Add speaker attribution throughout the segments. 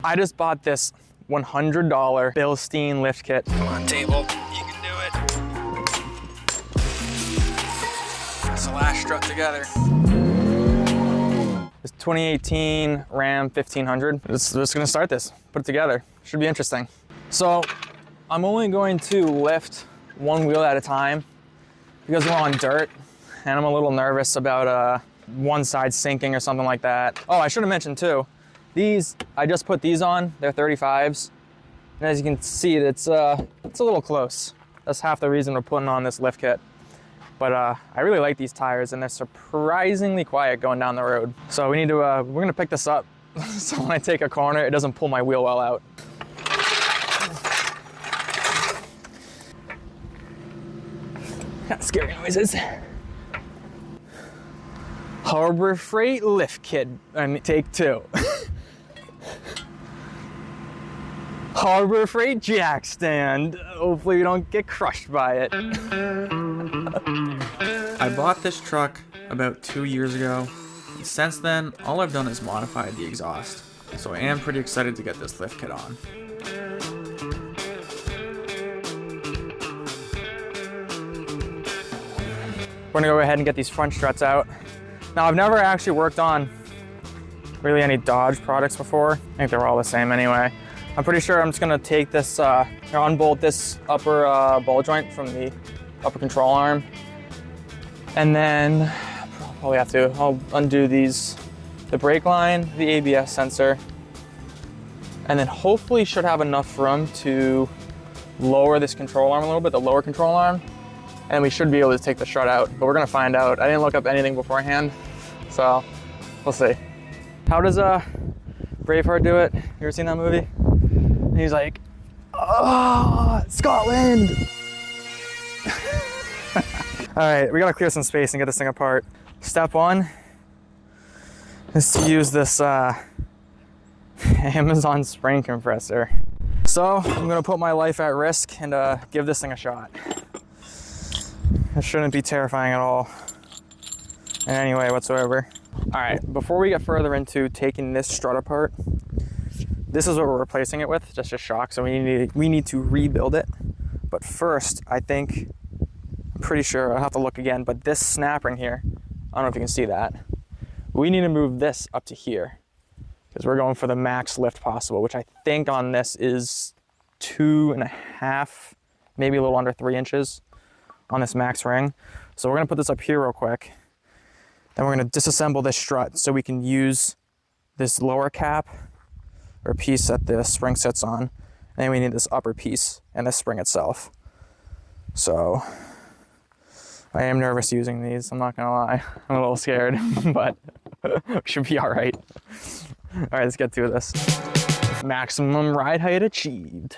Speaker 1: I just bought this $100 Bilstein lift kit. Come on, table, you can do it. That's the last strut together. This 2018 Ram 1500. Just gonna start this, put it together. Should be interesting. So I'm only going to lift one wheel at a time because we're on dirt and I'm a little nervous about one side sinking or something like that. Oh, I should have mentioned too, these, I just put these on, they're 35s. And as you can see, it's a little close. That's half the reason we're putting on this lift kit. But I really like these tires and they're surprisingly quiet going down the road. So we need to, we're gonna pick this up so when I take a corner, it doesn't pull my wheel well out. Got scary noises. Harbor Freight lift kit, take two. Harbor Freight jack stand. Hopefully we don't get crushed by it.
Speaker 2: I bought this truck about 2 years ago. And since then, all I've done is modify the exhaust. So I am pretty excited to get this lift kit on.
Speaker 1: We're gonna go ahead and get these front struts out. Now, I've never actually worked on really any Dodge products before. I think they're all the same anyway. I'm pretty sure I'm just gonna take this, unbolt this upper ball joint from the upper control arm. And then I'll undo the brake line, the ABS sensor, and then hopefully should have enough room to lower this control arm a little bit, the lower control arm. And we should be able to take the strut out, but we're gonna find out. I didn't look up anything beforehand, so we'll see. How does Braveheart do it? You ever seen that movie? And he's like, oh, Scotland! All right, we gotta clear some space and get this thing apart. Step one is to use this Amazon spring compressor. So I'm gonna put my life at risk and give this thing a shot. It shouldn't be terrifying at all in any way whatsoever. All right, before we get further into taking this strut apart, this is what we're replacing it with, just a shock, so we need to rebuild it. But first, I'm pretty sure, I'll have to look again, but this snap ring here, I don't know if you can see that, we need to move this up to here because we're going for the max lift possible, which I think on this is 2.5, maybe a little under 3 inches. On this max ring. So we're gonna put this up here real quick. Then we're gonna disassemble this strut so we can use this lower cap or piece that the spring sits on. And then we need this upper piece and the spring itself. So I am nervous using these, I'm not gonna lie. I'm a little scared, but we should be all right. All right, let's get to this. Maximum ride height achieved.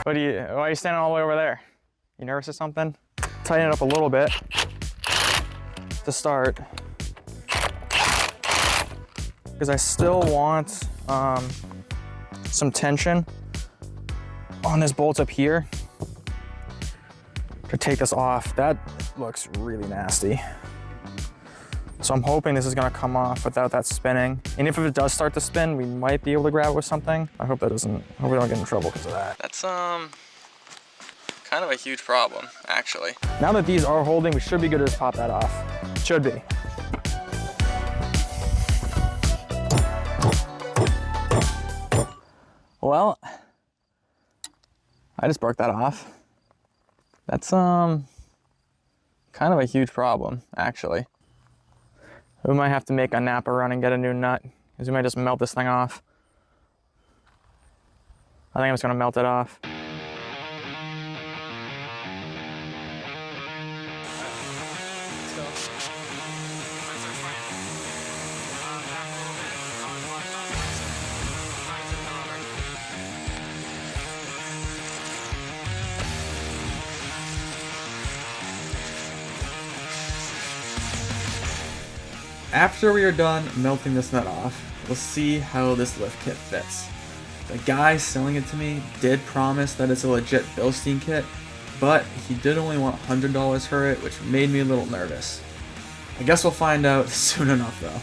Speaker 1: Why are you standing all the way over there? You nervous or something? Tighten it up a little bit to start. Because I still want some tension on this bolt up here to take this off. That looks really nasty. So I'm hoping this is gonna come off without that spinning. And if it does start to spin, we might be able to grab it with something. I hope that doesn't, I hope we don't get in trouble because of that. That's kind of a huge problem, actually. Now that these are holding, we should be good to just pop that off. Should be. Well, I just broke that off. That's kind of a huge problem, actually. We might have to make a Napa run and get a new nut, because we might just melt this thing off. I think I'm just gonna melt it off.
Speaker 2: After we are done melting this nut off, we'll see how this lift kit fits. The guy selling it to me did promise that it's a legit Bilstein kit, but he did only want $100 for it, which made me a little nervous. I guess we'll find out soon enough though.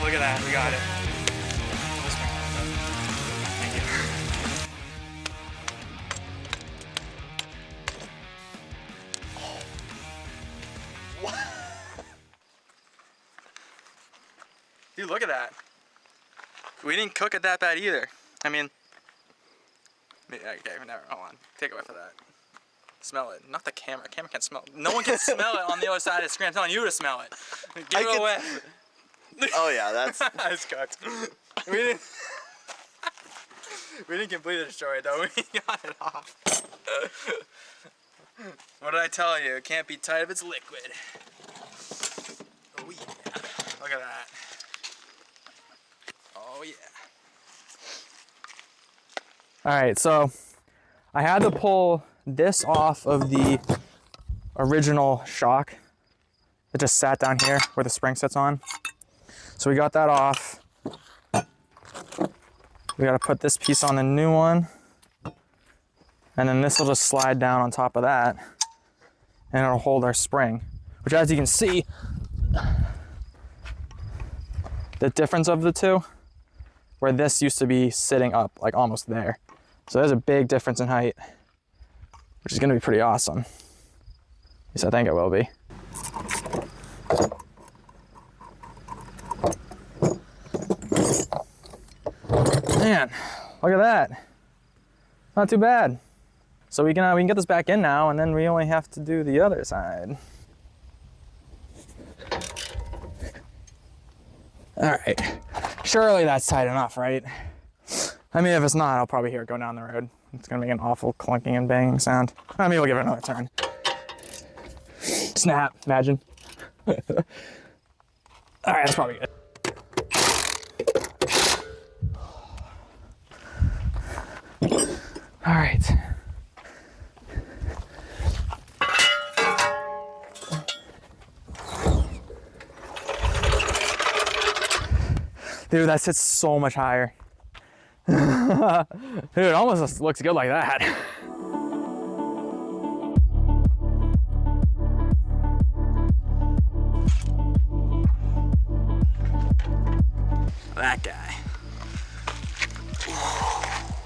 Speaker 1: Look at that, we got it. Thank you. What? Dude, look at that. We didn't cook it that bad either. I mean, okay, never, hold on. Take a whiff of that. Smell it. Not the camera. Camera can't smell it. No one can smell it on the other side of the screen. I'm telling you to smell it. Give it a whiff.
Speaker 3: Oh yeah, that's
Speaker 1: It's cooked. We didn't completely destroy it though. We got it off. What did I tell you? It can't be tight if it's liquid. Oh yeah. Look at that. Oh yeah. Alright, so I had to pull this off of the original shock. It just sat down here where the spring sits on. So we got that off. We gotta put this piece on the new one. And then this will just slide down on top of that. And it'll hold our spring. Which, as you can see, the difference of the two, where this used to be sitting up, like almost there. So there's a big difference in height, which is gonna be pretty awesome. At least I think it will be. Man, look at that. Not too bad. So we can get this back in now, and then we only have to do the other side. All right, surely that's tight enough, right? I mean, if it's not, I'll probably hear it go down the road. It's gonna make an awful clunking and banging sound. I mean, we'll give it another turn. Snap, imagine. All right, that's probably good. All right. Dude, that sits so much higher. Dude, it almost looks good like that. That guy.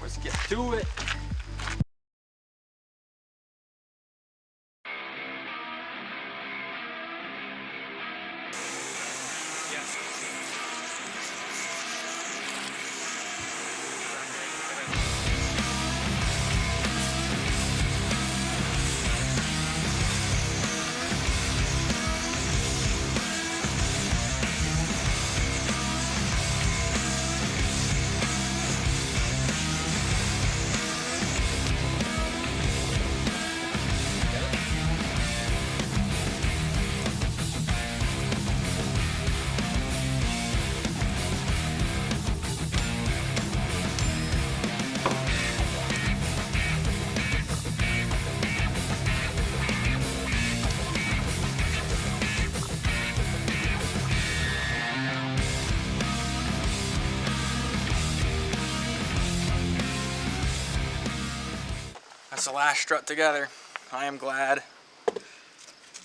Speaker 1: Let's get to it. That's the last strut together. I am glad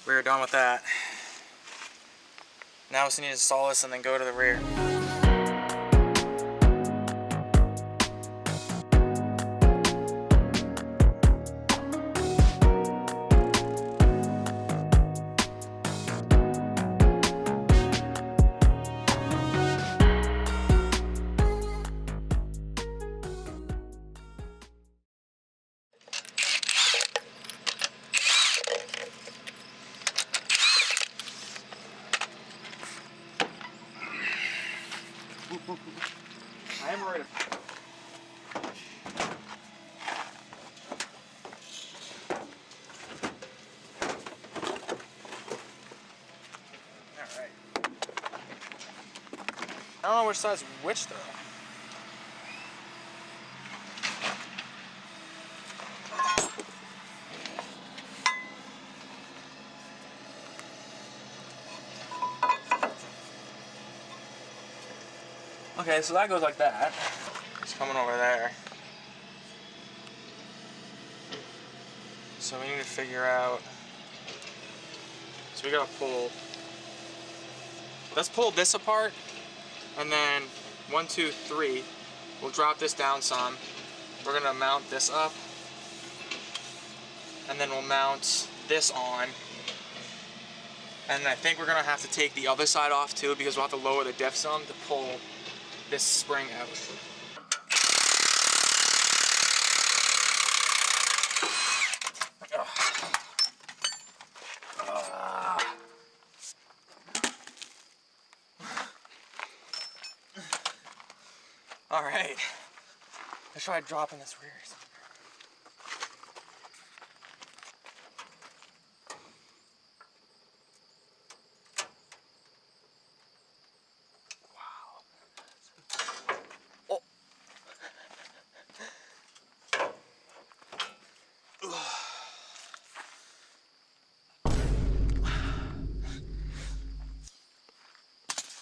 Speaker 1: we're done with that. Now we just need to install this and then go to the rear. I don't know which side's which though. Okay, so that goes like that. It's coming over there. So we need to figure out. So we gotta pull. Let's pull this apart, and then 1, 2, 3. We'll drop this down some. We're gonna mount this up, and then we'll mount this on. And I think we're gonna have to take the other side off too, because we'll have to lower the diff some to pull this spring out. All right, let's try dropping this rear.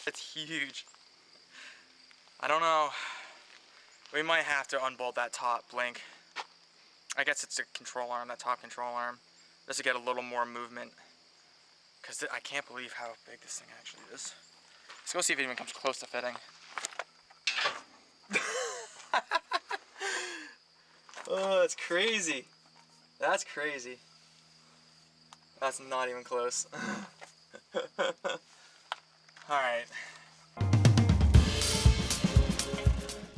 Speaker 1: It's huge. I don't know. We might have to unbolt that top link. I guess it's a control arm, that top control arm, just to get a little more movement. Because I can't believe how big this thing actually is. Let's go see if it even comes close to fitting. Oh, that's crazy. That's crazy. That's not even close. Alright.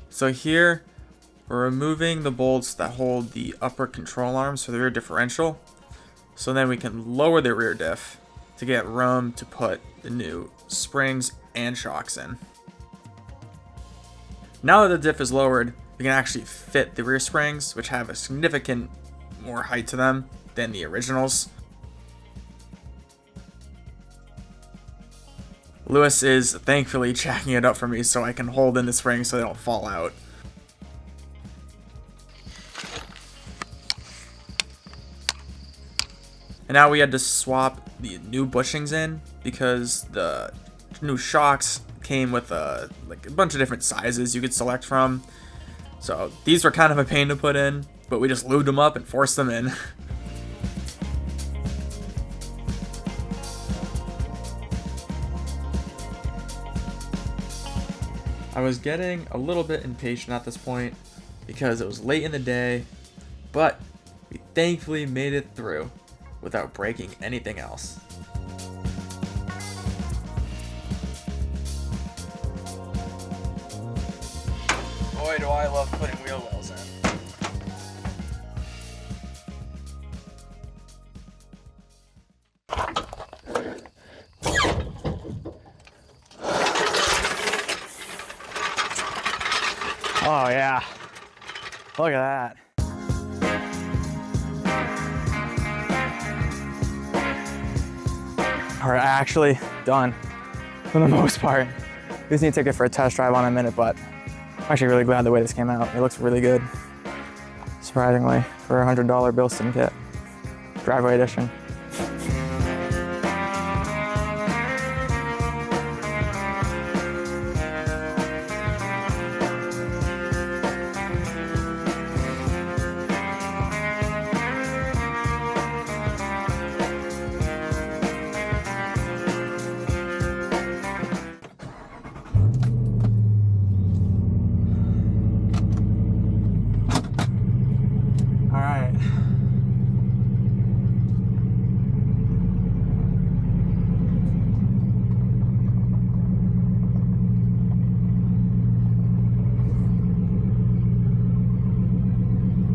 Speaker 2: So here, we're removing the bolts that hold the upper control arms for the rear differential. So then we can lower the rear diff to get room to put the new springs and shocks in. Now that the diff is lowered, we can actually fit the rear springs, which have a significant more height to them than the originals. Lewis is thankfully jacking it up for me so I can hold in the springs so they don't fall out. And now we had to swap the new bushings in because the new shocks came with a bunch of different sizes you could select from. So these were kind of a pain to put in, but we just lubed them up and forced them in. I was getting a little bit impatient at this point because it was late in the day, but we thankfully made it through without breaking anything else.
Speaker 1: Boy, do I love putting wheel wells in. Oh yeah, look at that. We're actually done for the most part. We just need to take it for a test drive on a minute, but I'm actually really glad the way this came out. It looks really good, surprisingly, for a $100 Bilston kit, driveway edition.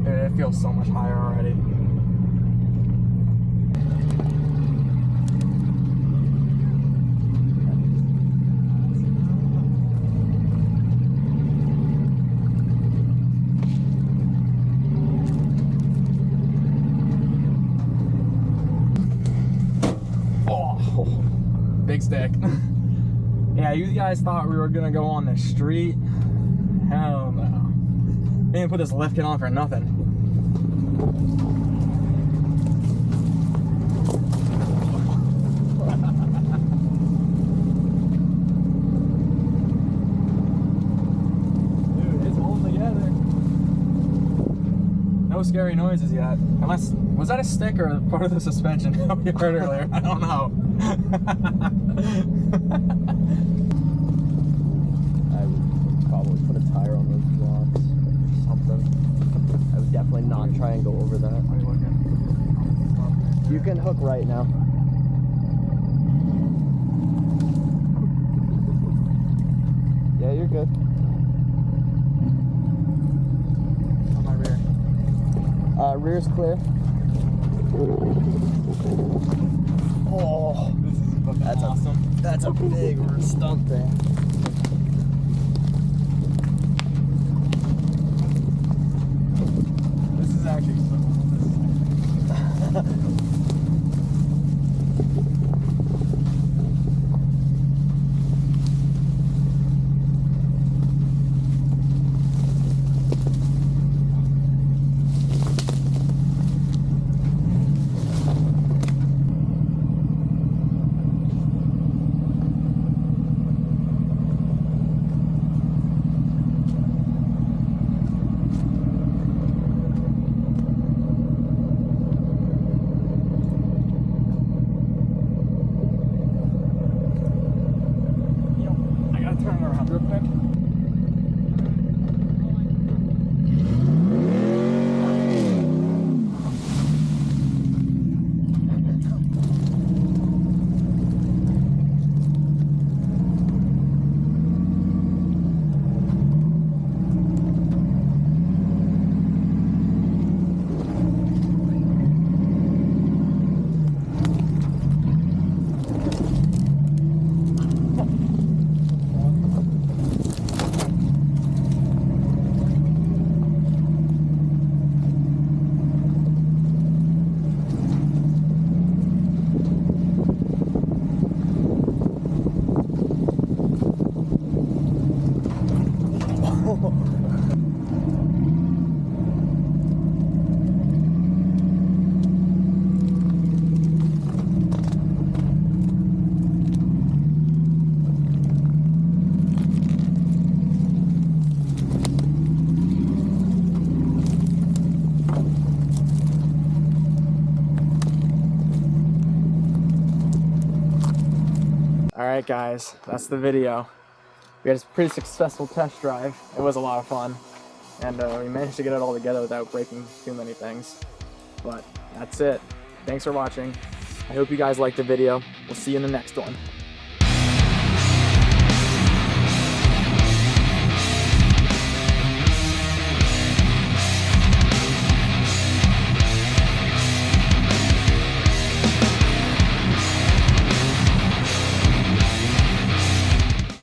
Speaker 1: It feels so much higher already. Oh, big stick. Yeah, you guys thought we were gonna go on the street. Hell no. They didn't put this lift kit on for nothing. Dude, it's holding together. No scary noises yet. Unless, was that a stick or part of the suspension that we heard earlier? I don't know.
Speaker 4: I would probably put a tire on those blocks or something. I would definitely not try and go over that.
Speaker 1: What are you looking?
Speaker 4: You can hook right now. Yeah, you're good.
Speaker 1: On my rear.
Speaker 4: Rear's clear. Oh,
Speaker 1: This is fucking
Speaker 4: That's
Speaker 1: awesome.
Speaker 4: that's a big stump there.
Speaker 1: This is actually so cool. I gotta turn it around real quick. Alright guys, that's the video. We had a pretty successful test drive. It was a lot of fun. And we managed to get it all together without breaking too many things. But that's it. Thanks for watching. I hope you guys liked the video. We'll see you in the next one.